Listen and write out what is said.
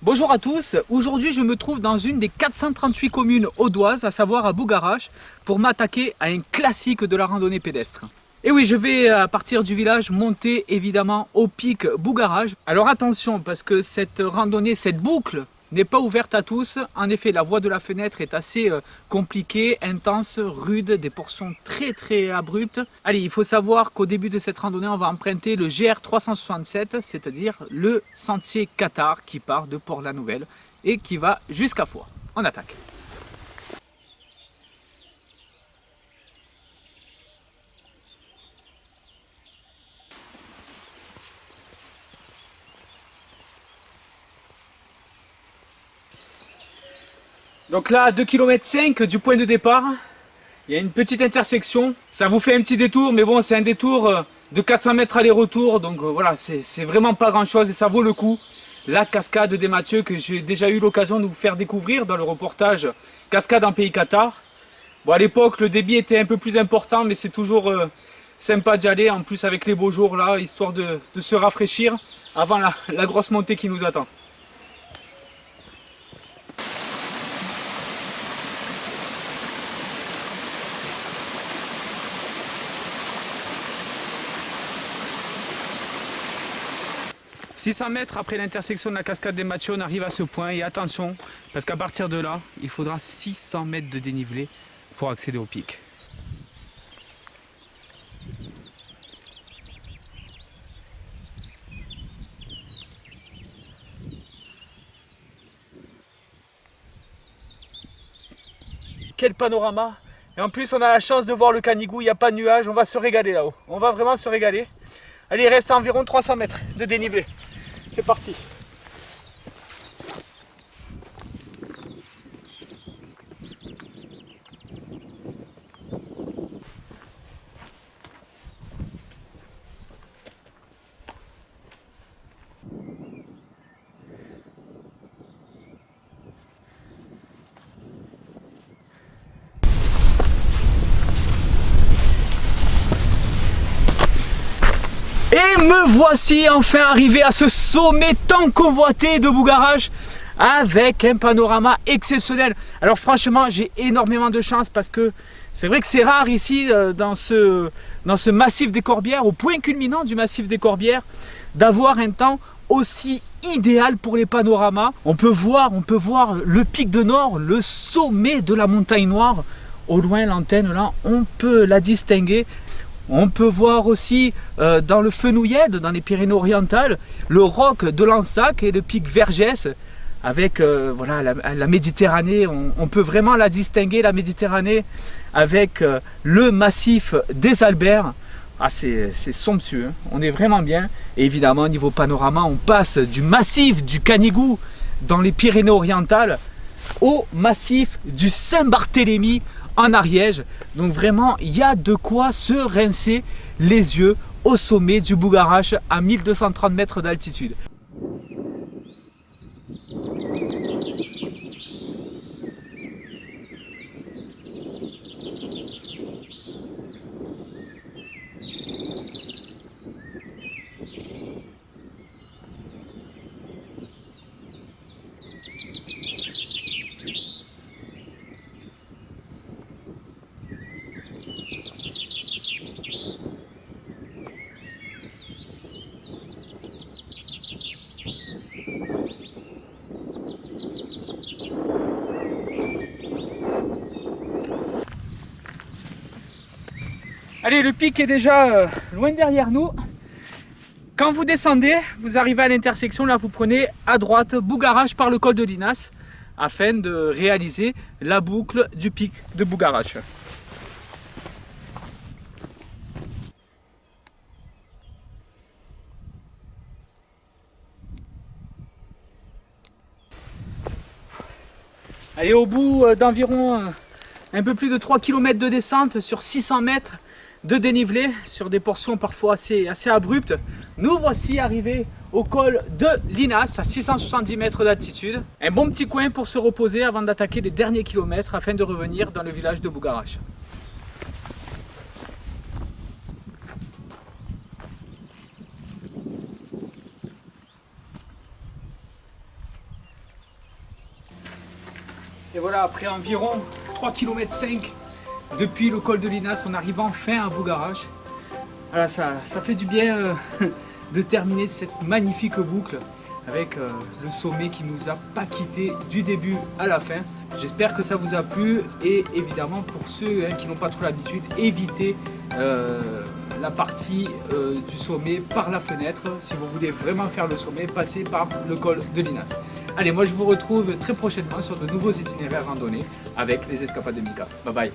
Bonjour à tous, aujourd'hui je me trouve dans une des 438 communes audoises, à savoir à Bougarache, pour m'attaquer à un classique de la randonnée pédestre. Et oui, je vais à partir du village monter évidemment au pic Bougarache. Alors attention, parce que cette randonnée, cette boucle n'est pas ouverte à tous. En effet, la voie de la fenêtre est assez compliquée, intense, rude, des portions très abruptes. Allez, il faut savoir qu'au début de cette randonnée, on va emprunter le GR 367, c'est-à-dire le sentier Qatar qui part de Port-la-Nouvelle et qui va jusqu'à Foix. On attaque. Donc là, 2,5 km du point de départ, il y a une petite intersection. Ça vous fait un petit détour, mais bon, c'est un détour de 400 mètres aller-retour. Donc voilà, c'est vraiment pas grand-chose et ça vaut le coup. La cascade des Mathieu que j'ai déjà eu l'occasion de vous faire découvrir dans le reportage Cascade en pays Qatar. Bon, à l'époque, le débit était un peu plus important, mais c'est toujours sympa d'y aller. En plus, avec les beaux jours là, histoire de se rafraîchir avant la grosse montée qui nous attend. « 600 mètres après l'intersection de la cascade des Mathieu, on arrive à ce point et attention, parce qu'à partir de là, il faudra 600 mètres de dénivelé pour accéder au pic. Quel panorama! Et en plus, on a la chance de voir le Canigou, il n'y a pas de nuages, on va se régaler là-haut. On va vraiment se régaler. Allez, il reste environ 300 mètres de dénivelé. C'est parti! Et me voici enfin arrivé à ce sommet tant convoité de Bougarache avec un panorama exceptionnel. Alors franchement, j'ai énormément de chance parce que c'est vrai que c'est rare ici dans ce massif des Corbières, au point culminant du massif des Corbières, d'avoir un temps aussi idéal pour les panoramas. On peut voir le pic de Nord, le sommet de la montagne Noire. Au loin, l'antenne là, on peut la distinguer. On peut voir aussi dans le Fenouillède, dans les Pyrénées-Orientales, le roc de Lansac et le pic Vergès, avec voilà, la Méditerranée. On peut vraiment la distinguer, la Méditerranée, avec le massif des Alberts. Ah, c'est somptueux, hein. On est vraiment bien. Et évidemment, niveau panorama, on passe du massif du Canigou dans les Pyrénées-Orientales au massif du Saint-Barthélemy en Ariège. Donc vraiment, il y a de quoi se rincer les yeux au sommet du Bougarache à 1230 mètres d'altitude. Allez, le pic est déjà loin derrière nous. Quand vous descendez, vous arrivez à l'intersection, là vous prenez à droite Bougarache par le col de Linas afin de réaliser la boucle du pic de Bougarache. Allez, au bout d'environ un peu plus de 3 km de descente sur 600 mètres de dénivelé, sur des portions parfois assez abruptes, nous voici arrivés au col de Linas à 670 mètres d'altitude. Un bon petit coin pour se reposer avant d'attaquer les derniers kilomètres afin de revenir dans le village de Bougarache. Et voilà, après environ 3,5 km depuis le col de Linas, on arrive enfin à Bougarach. Voilà, ça fait du bien de terminer cette magnifique boucle avec le sommet qui nous a pas quitté du début à la fin. J'espère que ça vous a plu et évidemment pour ceux qui n'ont pas trop l'habitude, évitez la partie du sommet par la fenêtre. Si vous voulez vraiment faire le sommet, passez par le col de Linas. Allez, moi je vous retrouve très prochainement sur de nouveaux itinéraires randonnés avec les escapades de Mika. Bye bye.